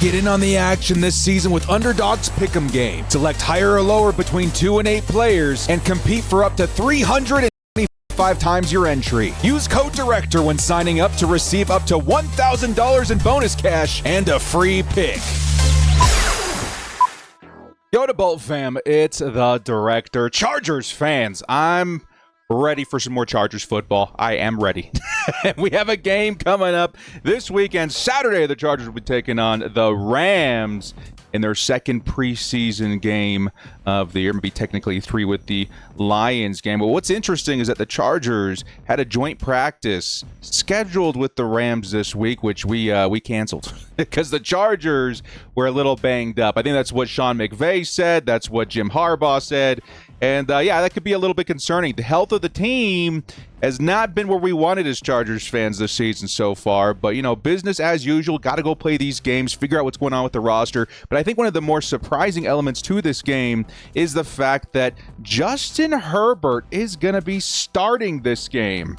Get in on the action this season with Underdog's Pick'em game. Select higher or lower between 2 and 8 players and compete for up to 325 times your entry. Use code DIRECTOR when signing up to receive up to $1,000 in bonus cash and a free pick. Yo to Bolt fam, it's the Director. Chargers fans, I'm ready for some more Chargers football. I am ready. We have a game coming up this weekend. Saturday, the Chargers will be taking on the Rams in their second preseason game of the year. Maybe technically 3 with the Lions game. But what's interesting is that the Chargers had a joint practice scheduled with the Rams this week, which we canceled because the Chargers were a little banged up. I think that's what Sean McVay said. That's what Jim Harbaugh said. And, yeah, that could be a little bit concerning. The health of the team has not been where we wanted as Chargers fans this season so far. But, you know, business as usual. Got to go play these games, figure out what's going on with the roster. But I think one of the more surprising elements to this game is the fact that Justin Herbert is going to be starting this game.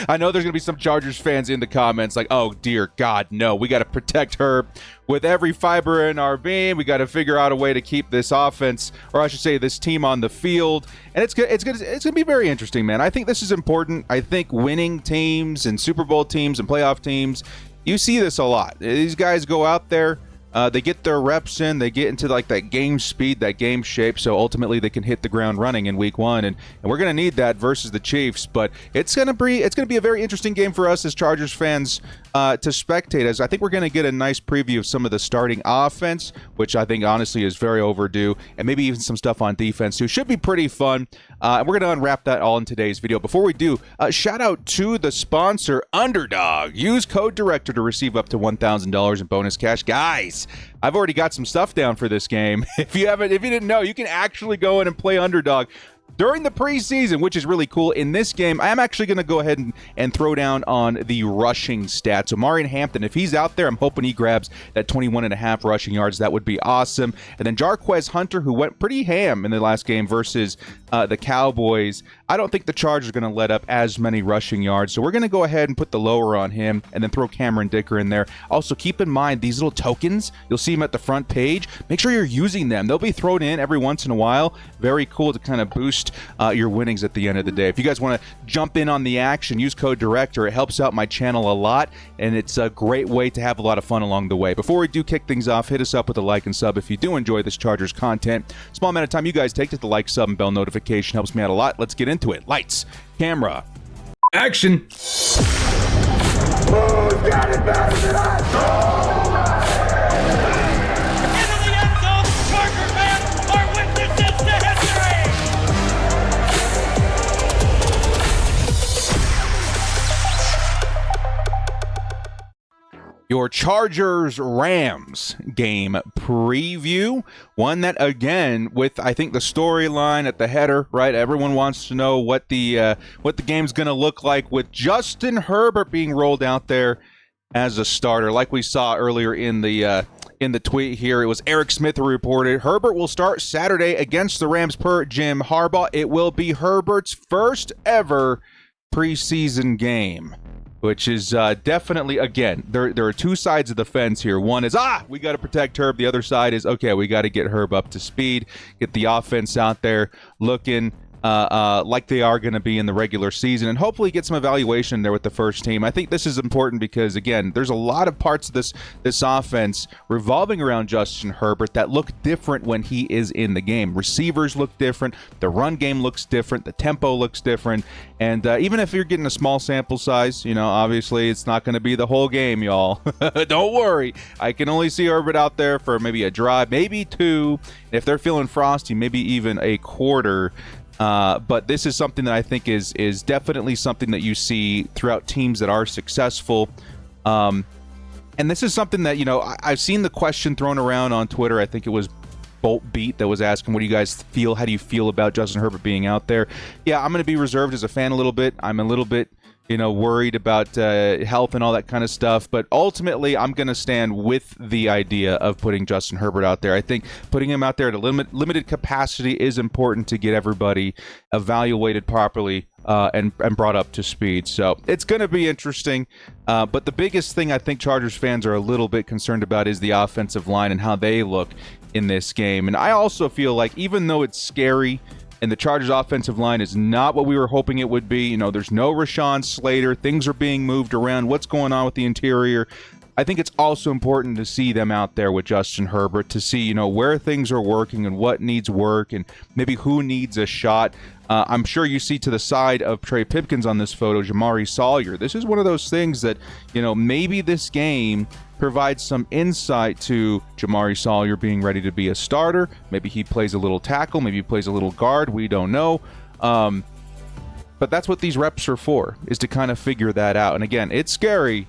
I know there's going to be some Chargers fans in the comments like, oh, dear God, no. We got to protect Herb with every fiber in our being. We got to figure out a way to keep this offense, or I should say this team on the field. And it's going to be very interesting, man. I think this is important. I think winning teams and Super Bowl teams and playoff teams, you see this a lot. These guys go out there. They get their reps in, they get into like that game speed, that game shape, so ultimately they can hit the ground running in week 1, and we're going to need that versus the Chiefs. But it's going to be a very interesting game for us as Chargers fans to spectate, as I think we're going to get a nice preview of some of the starting offense, which I think honestly is very overdue, and maybe even some stuff on defense too. Should be pretty fun, and we're going to unwrap that all in today's video. Before we do, shout out to the sponsor, Underdog. Use code DIRECTOR to receive up to $1,000 in bonus cash. Guys, I've already got some stuff down for this game. If you didn't know, you can actually go in and play Underdog during the preseason, which is really cool. In this game, I'm actually going to go ahead and throw down on the rushing stats. So Marion Hampton, if he's out there, I'm hoping he grabs that 21.5 rushing yards. That would be awesome. And then Jarquez Hunter, who went pretty ham in the last game versus the Cowboys. I don't think the Chargers are going to let up as many rushing yards. So we're going to go ahead and put the lower on him and then throw Cameron Dicker in there. Also, keep in mind these little tokens. You'll see them at the front page. Make sure you're using them. They'll be thrown in every once in a while. Very cool to kind of boost your winnings at the end of the day. If you guys want to jump in on the action, use code DIRECTOR. It helps out my channel a lot, and it's a great way to have a lot of fun along the way. Before we do kick things off, hit us up with a like and sub if you do enjoy this Chargers content. Small amount of time you guys take to the like, sub, and bell notification helps me out a lot. Let's get into it. Lights, camera, action. Who's got it better than us? Into the end zone, Charger fans are witnesses to history. Your Chargers-Rams game preview. One that, again, with, I think, the storyline at the header, right? Everyone wants to know what the game's going to look like with Justin Herbert being rolled out there as a starter. Like we saw earlier in the tweet here, it was Eric Smith who reported, Herbert will start Saturday against the Rams per Jim Harbaugh. It will be Herbert's first ever preseason game. Which is definitely, again, there are two sides of the fence here. One is, we got to protect Herb. The other side is, okay, we got to get Herb up to speed, get the offense out there looking like they are going to be in the regular season, and hopefully get some evaluation there with the first team. I think this is important because, again, there's a lot of parts of this offense revolving around Justin Herbert that look different when he is in the game. Receivers look different. The run game looks different. The tempo looks different. And even if you're getting a small sample size, you know, obviously it's not going to be the whole game, y'all. Don't worry. I can only see Herbert out there for maybe a drive, maybe 2. If they're feeling frosty, maybe even a quarter. But this is something that I think is definitely something that you see throughout teams that are successful. And this is something that, you know, I've seen the question thrown around on Twitter. I think it was Bolt Beat that was asking, what do you guys feel? How do you feel about Justin Herbert being out there? Yeah, I'm going to be reserved as a fan a little bit. I'm a little bit worried about health and all that kind of stuff. But ultimately, I'm going to stand with the idea of putting Justin Herbert out there. I think putting him out there at a limited capacity is important to get everybody evaluated properly and brought up to speed. So it's going to be interesting. But the biggest thing I think Chargers fans are a little bit concerned about is the offensive line and how they look in this game. And I also feel like even though it's scary, and the Chargers offensive line is not what we were hoping it would be. There's no Rashawn Slater. Things are being moved around. What's going on with the interior? I think it's also important to see them out there with Justin Herbert to see, where things are working and what needs work and maybe who needs a shot. I'm sure you see to the side of Trey Pipkins on this photo, Jamari Sawyer. This is one of those things that, maybe this game provides some insight to Jamari Sawyer being ready to be a starter. Maybe he plays a little tackle. Maybe he plays a little guard. We don't know. But that's what these reps are for, is to kind of figure that out. And again, it's scary.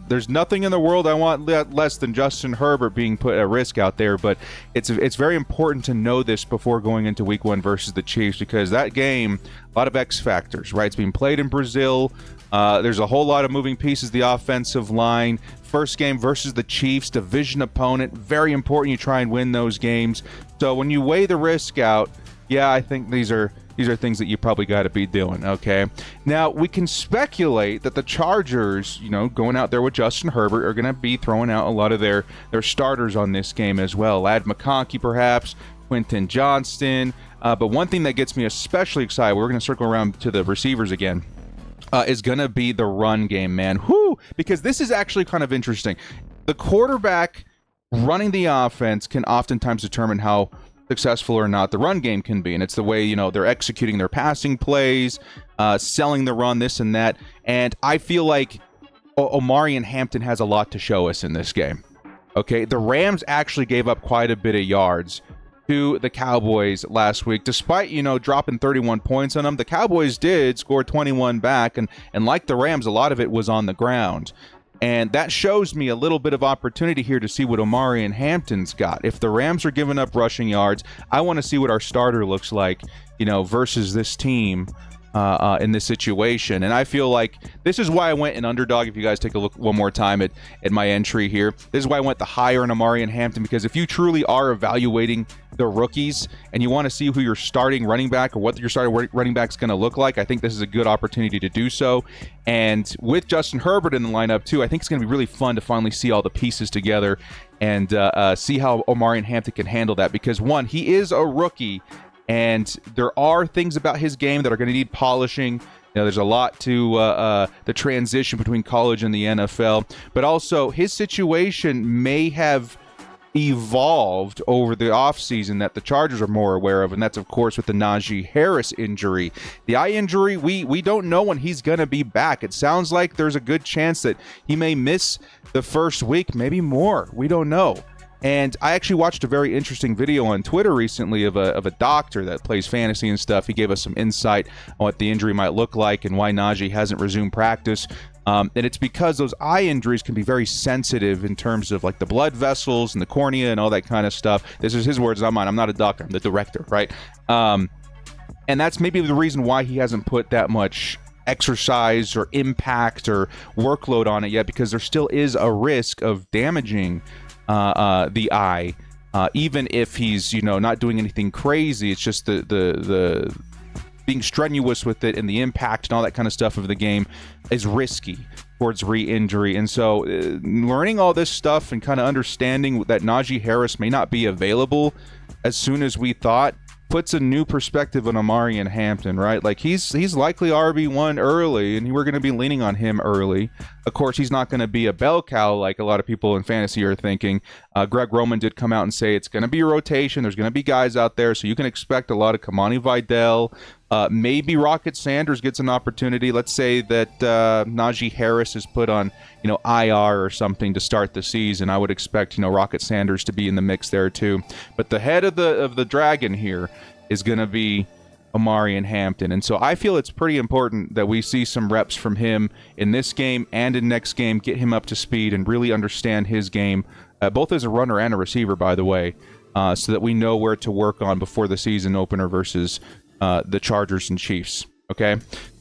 There's nothing in the world I want less than Justin Herbert being put at risk out there. But it's very important to know this before going into Week 1 versus the Chiefs, because that game, a lot of X factors, right? It's being played in Brazil. There's a whole lot of moving pieces. The offensive line, first game versus the Chiefs, division opponent, very important you try and win those games. So when you weigh the risk out, yeah, I think these are things that you probably got to be doing, okay? Now, we can speculate that the Chargers, going out there with Justin Herbert, are going to be throwing out a lot of their starters on this game as well. Ladd McConkey, perhaps, Quentin Johnston. But one thing that gets me especially excited, we're going to circle around to the receivers again, is going to be the run game, man. Whoo! Because this is actually kind of interesting. The quarterback running the offense can oftentimes determine how successful or not the run game can be, and it's the way they're executing their passing plays, selling the run, this and that. And I feel like Omari and Hampton has a lot to show us in this game. Okay, the Rams actually gave up quite a bit of yards to the Cowboys last week, despite dropping 31 points on them. The Cowboys did score 21 back, and like the Rams, a lot of it was on the ground. And that shows me a little bit of opportunity here to see what Omari and Hampton's got. If the Rams are giving up rushing yards, I want to see what our starter looks like, versus this team in this situation. And I feel like this is why I went an underdog. If you guys take a look one more time at my entry here, this is why I went the higher in Omari and Hampton, because if you truly are evaluating the rookies and you want to see who your starting running back or what your starting running back is going to look like, I think this is a good opportunity to do so. And with Justin Herbert in the lineup too, I think it's going to be really fun to finally see all the pieces together and see how Omari and Hampton can handle that, because one, he is a rookie and there are things about his game that are going to need polishing. There's a lot to the transition between college and the NFL, but also his situation may have evolved over the offseason that the Chargers are more aware of, and that's, of course, with the Najee Harris injury. The eye injury, we don't know when he's going to be back. It sounds like there's a good chance that he may miss the first week, maybe more. We don't know. And I actually watched a very interesting video on Twitter recently of a doctor that plays fantasy and stuff. He gave us some insight on what the injury might look like and why Najee hasn't resumed practice. And it's because those eye injuries can be very sensitive in terms of like the blood vessels and the cornea and all that kind of stuff. This is his words, not mine. I'm not a doctor. I'm the director, right? And that's maybe the reason why he hasn't put that much exercise or impact or workload on it yet, because there still is a risk of damaging the eye, even if he's not doing anything crazy. It's just the being strenuous with it and the impact and all that kind of stuff of the game is risky towards re-injury. And so learning all this stuff and kind of understanding that Najee Harris may not be available as soon as we thought puts a new perspective on Omari and Hampton, right? Like he's likely RB1 early, and we're going to be leaning on him early. Of course, he's not going to be a bell cow like a lot of people in fantasy are thinking. Greg Roman did come out and say it's going to be a rotation. There's going to be guys out there, so you can expect a lot of Kamani Vidal. Maybe Rocket Sanders gets an opportunity. Let's say that Najee Harris is put on, IR or something to start the season. I would expect, Rocket Sanders to be in the mix there too. But the head of the dragon here is going to be Omari and Hampton. And so I feel it's pretty important that we see some reps from him in this game and in next game, get him up to speed and really understand his game, both as a runner and a receiver, by the way, so that we know where to work on before the season opener versus the Chargers and Chiefs. Okay,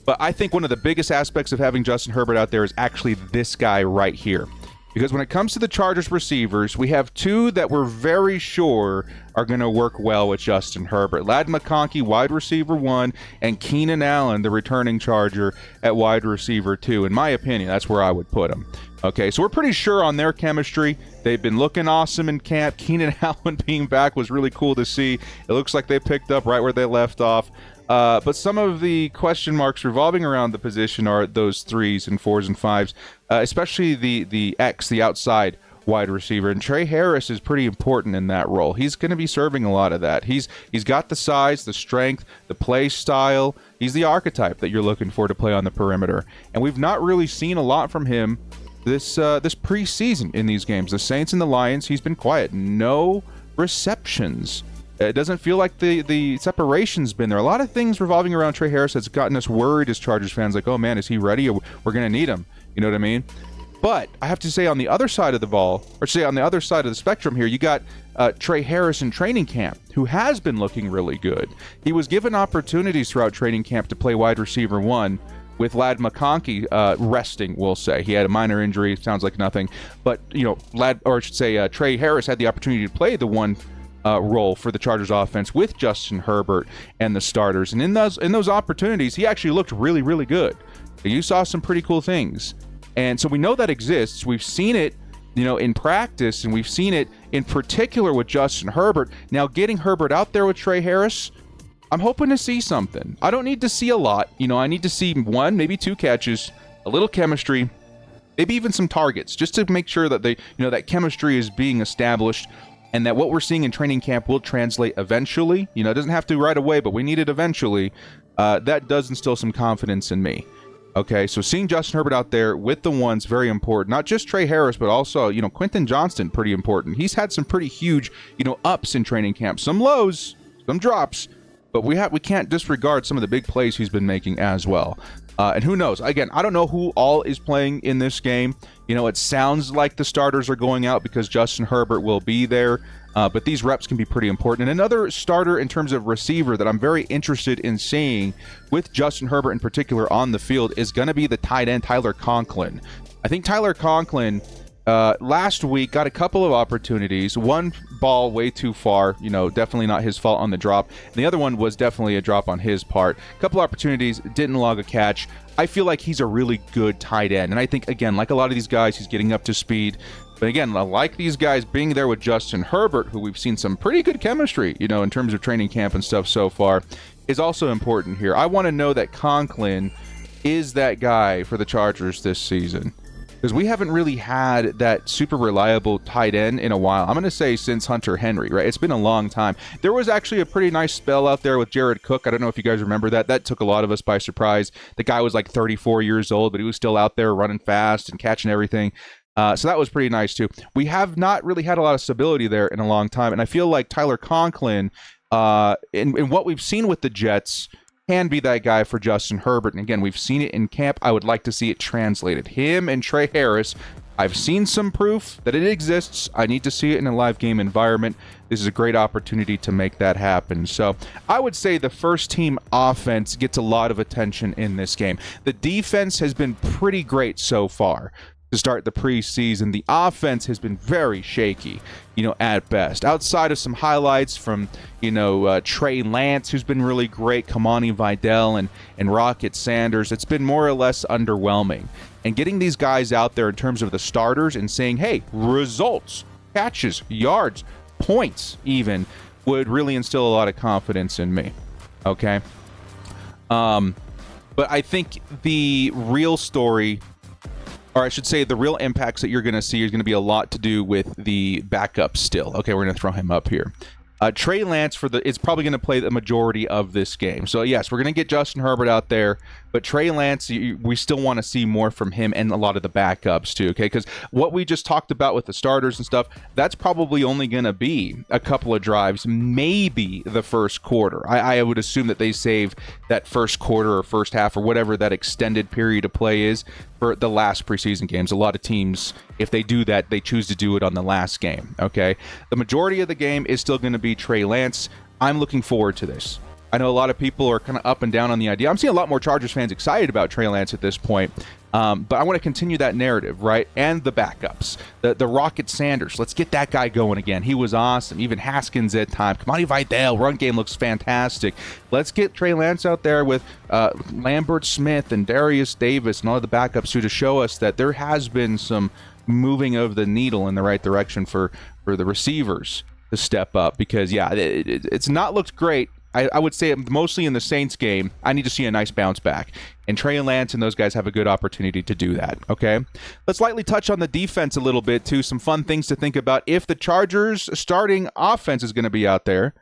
But I think one of the biggest aspects of having Justin Herbert out there is actually this guy right here. Because when it comes to the Chargers receivers, we have two that we're very sure are going to work well with Justin Herbert. Ladd McConkey, wide receiver 1, and Keenan Allen, the returning Charger, at wide receiver 2. In my opinion, that's where I would put him. Okay, so we're pretty sure on their chemistry. They've been looking awesome in camp. Keenan Allen being back was really cool to see. It looks like they picked up right where they left off. But some of the question marks revolving around the position are those 3s and 4s and 5s, especially the outside wide receiver. And Trey Harris is pretty important in that role. He's going to be serving a lot of that. He's got the size, the strength, the play style. He's the archetype that you're looking for to play on the perimeter. And we've not really seen a lot from him this preseason in these games. The Saints and the Lions, he's been quiet. No receptions. It doesn't feel like the separation's been there. A lot of things revolving around Trey Harris that's gotten us worried as Chargers fans, like, oh man, is he ready? We're going to need him. You know what I mean? But I have to say, on the other side of the ball, or say on the other side of the spectrum here, you got Trey Harris in training camp, who has been looking really good. He was given opportunities throughout training camp to play wide receiver 1, with Ladd McConkey resting, we'll say. He had a minor injury, sounds like nothing. But, Trey Harris had the opportunity to play the 1 role for the Chargers offense with Justin Herbert and the starters. And in those opportunities, he actually looked really, really good. You saw some pretty cool things. And so we know that exists. We've seen it, in practice, and we've seen it in particular with Justin Herbert. Now, getting Herbert out there with Trey Harris, I'm hoping to see something. I don't need to see a lot. I need to see 1, maybe 2 catches, a little chemistry, maybe even some targets, just to make sure that that chemistry is being established, and that what we're seeing in training camp will translate eventually. It doesn't have to right away, but we need it eventually. That does instill some confidence in me. Okay, so seeing Justin Herbert out there with the 1's very important. Not just Trey Harris, but also, Quentin Johnston, pretty important. He's had some pretty huge, ups in training camp. Some lows, some drops, but we can't disregard some of the big plays he's been making as well. And who knows? Again, I don't know who all is playing in this game. It sounds like the starters are going out because Justin Herbert will be there. But these reps can be pretty important. And another starter in terms of receiver that I'm very interested in seeing with Justin Herbert in particular on the field is going to be the tight end, Tyler Conklin. I think Tyler Conklin last week got a couple of opportunities. One ball way too far, definitely not his fault on the drop. And the other one was definitely a drop on his part. A couple opportunities, didn't log a catch. I feel like he's a really good tight end. And I think, again, like a lot of these guys, he's getting up to speed. But again, I like these guys being there with Justin Herbert, who we've seen some pretty good chemistry, in terms of training camp and stuff so far, is also important here. I want to know that Conklin is that guy for the Chargers this season, because we haven't really had that super reliable tight end in a while. I'm going to say since Hunter Henry, right? It's been a long time. There was actually a pretty nice spell out there with Jared Cook. I don't know if you guys remember that. That took a lot of us by surprise. The guy was like 34 years old, but he was still out there running fast and catching everything. So that was pretty nice too. We have not really had a lot of stability there in a long time, and I feel like Tyler Conklin, in what we've seen with the Jets, can be that guy for Justin Herbert. And again, we've seen it in camp. I would like to see it translated. Him and Trey Harris, I've seen some proof that it exists. I need to see it in a live game environment. This is a great opportunity to make that happen. So I would say the first team offense gets a lot of attention in this game. The defense has been pretty great so far to start the preseason. The offense has been very shaky, at best. Outside of some highlights from, Trey Lance, who's been really great, Kamani Vidal, and Rocket Sanders, it's been more or less underwhelming. And getting these guys out there in terms of the starters and saying, hey, results, catches, yards, points even, would really instill a lot of confidence in me. Okay? But I think the real story, or I should say the real impacts that you're going to see is going to be a lot to do with the backup still. Okay, we're going to throw him up here. Trey Lance is probably going to play the majority of this game. So yes, we're going to get Justin Herbert out there, but Trey Lance, we still want to see more from him and a lot of the backups too, okay? Because what we just talked about with the starters and stuff, that's probably only going to be a couple of drives, maybe the first quarter. I would assume that they save that first quarter or first half or whatever that extended period of play is for the last preseason games. A lot of teams, if they do that, they choose to do it on the last game, okay? The majority of the game is still going to be Trey Lance. I'm looking forward to this. I know a lot of people are kind of up and down on the idea. I'm seeing a lot more Chargers fans excited about Trey Lance at this point. But I want to continue that narrative, right? And the backups. The Rocket Sanders. Let's get that guy going again. He was awesome. Even Haskins at time. Kamani Vidal. Run game looks fantastic. Let's get Trey Lance out there with Lambert Smith and Darius Davis and all of the backups to show us that there has been some moving of the needle in the right direction for the receivers to step up. Because, yeah, it's not looked great. I would say mostly in the Saints game, I need to see a nice bounce back. And Trey Lance and those guys have a good opportunity to do that, okay? Let's lightly touch on the defense a little bit, too. Some fun things to think about. If the Chargers' starting offense is going to be out there,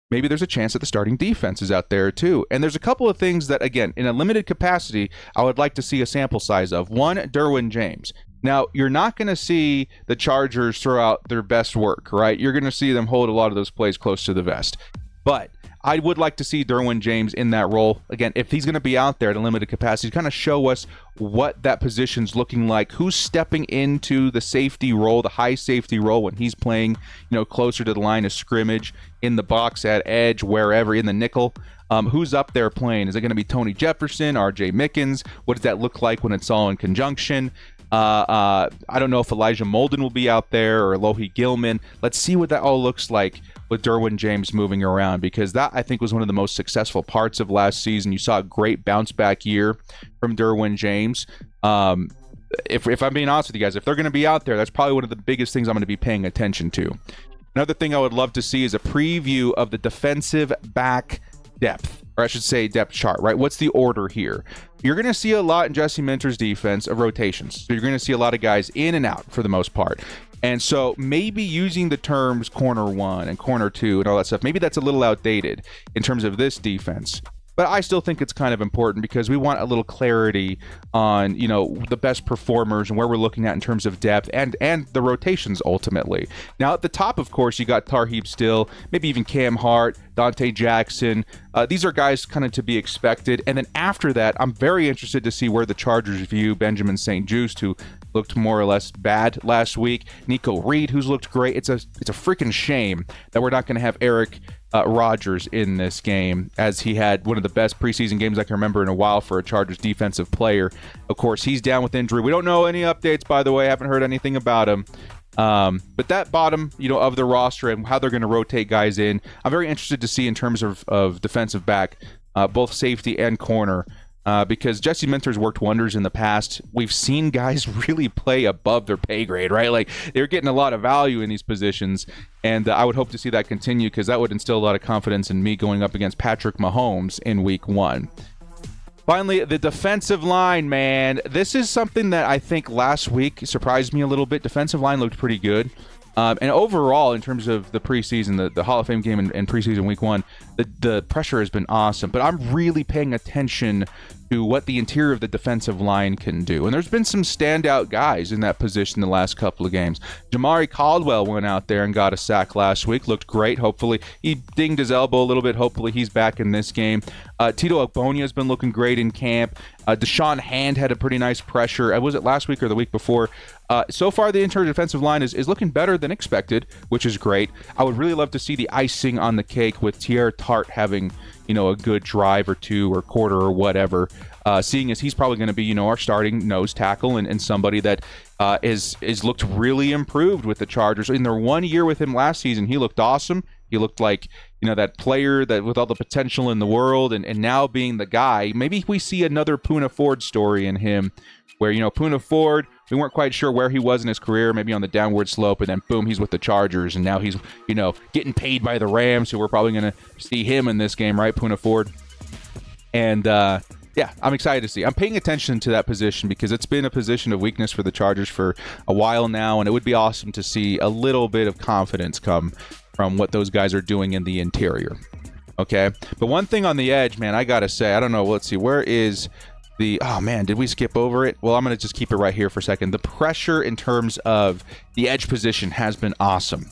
maybe there's a chance that the starting defense is out there, too. And there's a couple of things that, again, in a limited capacity, I would like to see a sample size of. One, Derwin James. Now, you're not going to see the Chargers throw out their best work, right? You're going to see them hold a lot of those plays close to the vest. But I would like to see Derwin James in that role. Again, if he's going to be out there at a limited capacity, kind of show us what that position's looking like, who's stepping into the safety role, the high safety role when he's playing, closer to the line of scrimmage, in the box, at edge, wherever, in the nickel. Who's up there playing? Is it going to be Tony Jefferson, R.J. Mickens? What does that look like when it's all in conjunction? I don't know if Elijah Molden will be out there or Lohi Gilman. Let's see what that all looks like with Derwin James moving around, because that, I think, was one of the most successful parts of last season. You saw a great bounce back year from Derwin James. If I'm being honest with you guys, if they're going to be out there, that's probably one of the biggest things I'm going to be paying attention to. Another thing I would love to see is a preview of the defensive back depth, or I should say depth chart, right? What's the order here? You're going to see a lot in Jesse Minter's defense of rotations. So you're going to see a lot of guys in and out for the most part. And so maybe using the terms corner one and corner two and all that stuff, maybe that's a little outdated in terms of this defense. But I still think it's kind of important because we want a little clarity on, the best performers and where we're looking at in terms of depth and the rotations ultimately. Now at the top, of course, you got Tarheeb Still, maybe even Cam Hart, Dante Jackson. These are guys kind of to be expected. And then after that, I'm very interested to see where the Chargers view Benjamin St-Juste, who looked more or less bad last week. Nico Reed, who's looked great. It's a freaking shame that we're not going to have Eric Rodgers in this game, as he had one of the best preseason games I can remember in a while for a Chargers defensive player. Of course, he's down with injury. We don't know any updates, by the way. I haven't heard anything about him. But that bottom, of the roster and how they're going to rotate guys in, I'm very interested to see in terms of defensive back, both safety and corner. Because Jesse Minter's worked wonders in the past. We've seen guys really play above their pay grade, right? Like, they're getting a lot of value in these positions, and I would hope to see that continue, because that would instill a lot of confidence in me going up against Patrick Mahomes in Week 1. Finally, the defensive line, man. This is something that I think last week surprised me a little bit. Defensive line looked pretty good. And overall, in terms of the preseason, the Hall of Fame game and preseason Week 1, the pressure has been awesome. But I'm really paying attention to what the interior of the defensive line can do. And there's been some standout guys in that position the last couple of games. Jamari Caldwell went out there and got a sack last week. Looked great. Hopefully, he dinged his elbow a little bit. Hopefully, he's back in this game. Tito Agbonia has been looking great in camp. Deshaun Hand had a pretty nice pressure. Was it last week or the week before? So far, the interior defensive line is looking better than expected, which is great. I would really love to see the icing on the cake with Tier Tart having, a good drive or two or quarter or whatever, seeing as he's probably going to be, our starting nose tackle and somebody that is looked really improved with the Chargers. In their 1 year with him last season, he looked awesome. He looked like, that player that with all the potential in the world, and now being the guy. Maybe we see another Poona Ford story in him where, Poona Ford, we weren't quite sure where he was in his career, maybe on the downward slope, and then boom, he's with the Chargers, and now he's, getting paid by the Rams, so we're probably going to see him in this game, right, Poona Ford? And, yeah, I'm excited to see. I'm paying attention to that position because it's been a position of weakness for the Chargers for a while now, and it would be awesome to see a little bit of confidence come from what those guys are doing in the interior. Okay? But one thing on the edge, man, I got to say, I don't know, let's see, where is oh man, did we skip over it? Well, I'm going to just keep it right here for a second. The pressure in terms of the edge position has been awesome.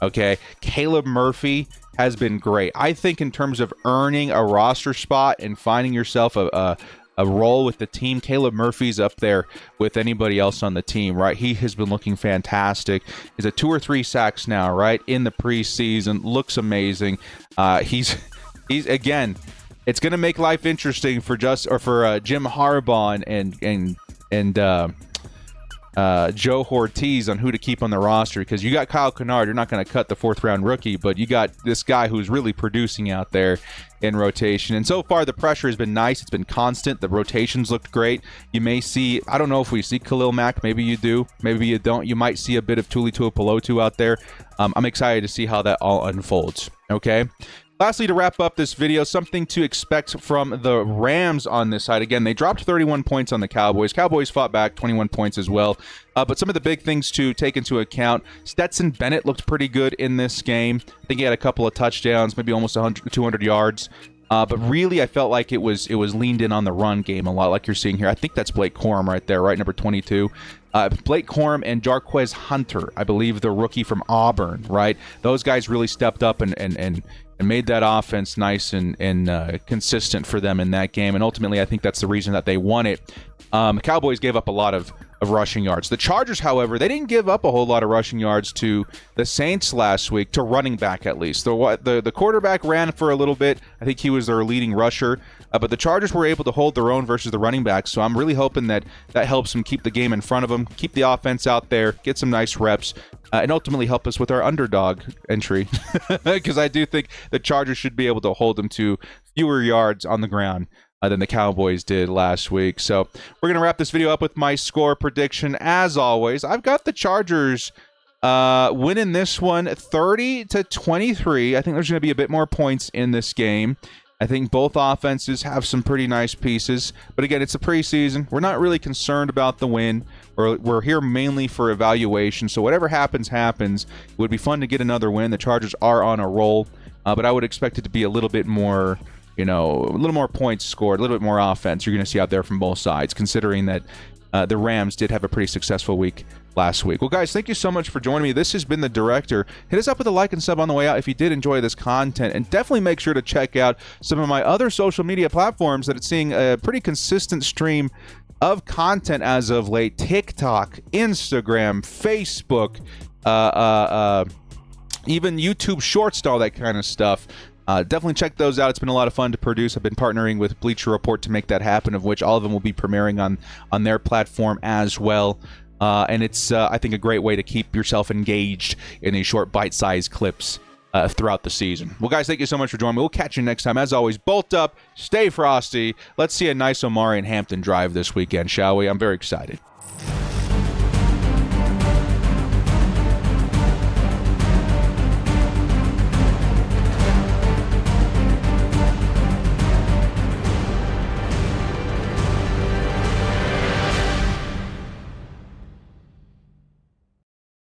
Okay? Caleb Murphy has been great. I think in terms of earning a roster spot and finding yourself a role with the team, Caleb Murphy's up there with anybody else on the team, right? He has been looking fantastic. He's at 2 or 3 sacks now, right? In the preseason. Looks amazing. He's He's again, it's going to make life interesting for Jim Harbaugh and Joe Ortiz on who to keep on the roster, because you got Kyle Kennard. You're not going to cut the 4th-round rookie, but you got this guy who's really producing out there in rotation. And so far, the pressure has been nice. It's been constant. The rotations looked great. You may see, I don't know if we see Khalil Mack. Maybe you do. Maybe you don't. You might see a bit of Tuli Tuipulotu out there. I'm excited to see how that all unfolds. Okay? Lastly, to wrap up this video, something to expect from the Rams on this side. Again, they dropped 31 points on the Cowboys. Cowboys fought back 21 points as well. But some of the big things to take into account, Stetson Bennett looked pretty good in this game. I think he had a couple of touchdowns, maybe almost 200 yards. But really, I felt like it was leaned in on the run game a lot, like you're seeing here. I think that's Blake Corum right there, right, number 22. Blake Corum and Jarquez Hunter, I believe the rookie from Auburn, right? Those guys really stepped up and made that offense nice and consistent for them in that game. And ultimately, I think that's the reason that they won it. Cowboys gave up a lot of rushing yards. The Chargers, however, they didn't give up a whole lot of rushing yards to the Saints last week, to running back at least. The quarterback ran for a little bit. I think he was their leading rusher. But the Chargers were able to hold their own versus the running backs, so I'm really hoping that helps them keep the game in front of them, keep the offense out there, get some nice reps, and ultimately help us with our underdog entry, because I do think the Chargers should be able to hold them to fewer yards on the ground than the Cowboys did last week. So we're going to wrap this video up with my score prediction. As always, I've got the Chargers winning this one 30-23. I think there's going to be a bit more points in this game. I think both offenses have some pretty nice pieces. But again, it's a preseason. We're not really concerned about the win. We're here mainly for evaluation. So whatever happens, happens. It would be fun to get another win. The Chargers are on a roll. But I would expect it to be a little bit more, a little more points scored, a little bit more offense you're going to see out there from both sides, considering that the Rams did have a pretty successful week last week. Well, guys, thank you so much for joining me. This has been The Director. Hit us up with a like and sub on the way out if you did enjoy this content, and definitely make sure to check out some of my other social media platforms that it's seeing a pretty consistent stream of content as of late. TikTok, Instagram, Facebook, even YouTube Shorts and all that kind of stuff. Definitely check those out. It's been a lot of fun to produce. I've been partnering with Bleacher Report to make that happen, of which all of them will be premiering on their platform as well. And it's, I think, a great way to keep yourself engaged in these short bite-sized clips throughout the season. Well, guys, thank you so much for joining me. We'll catch you next time. As always, bolt up, stay frosty. Let's see a nice Omari and Hampton drive this weekend, shall we? I'm very excited.